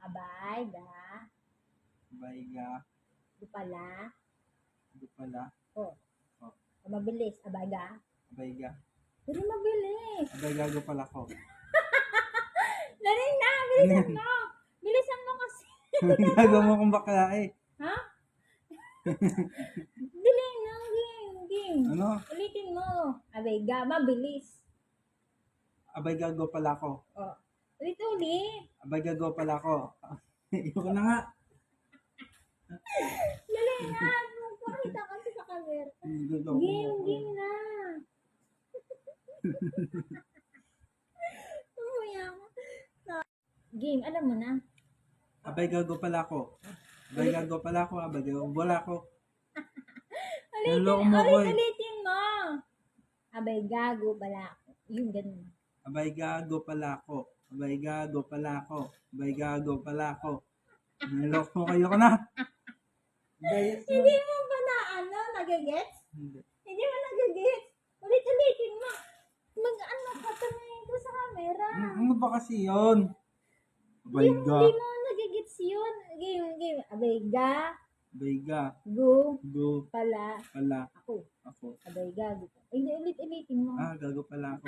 Abay, ga. Bayga. Dupala. Dupala. Oh. Oh. Mabilis. Abay, ga. Bayga. Pero mabilis. Bayga pala ko. Dali na, bilisan mo. Bilisan mo kasi. Ginagawa mo kung bakla eh. Ha? Dali na, game. Ano? Ulitin mo. Abay, ga. Mabilis. Bayga pala ko. Oh. Ulit. Bayga pala ko. Iyoko na nga. Dali na. Magpakita kasi sa camera. Game na. Umuya ako. Game, alam mo na. Bayga pala ko. Bayga pala ko. Bayga wala ko. Naloko mo ko eh. Ulitin mo. Abay, gago pala ako. Yung ganun. Bayga pala ko. Bayga pala ko. Bayga pala ko. Naloko mo kayo ka na. Hindi mo ba na nagagets? Hindi. Hindi mo nagagets? Ulitin mo. Mag-ano ka tumingin ko sa camera. Ano ba kasi yun? Bayga. Hindi mo nagagets yun. Game. Abay, ga. Bayga. Go. Pala. Ako. Ako. Abay, gago. Hindi, ulitin mo. Gago pala ako.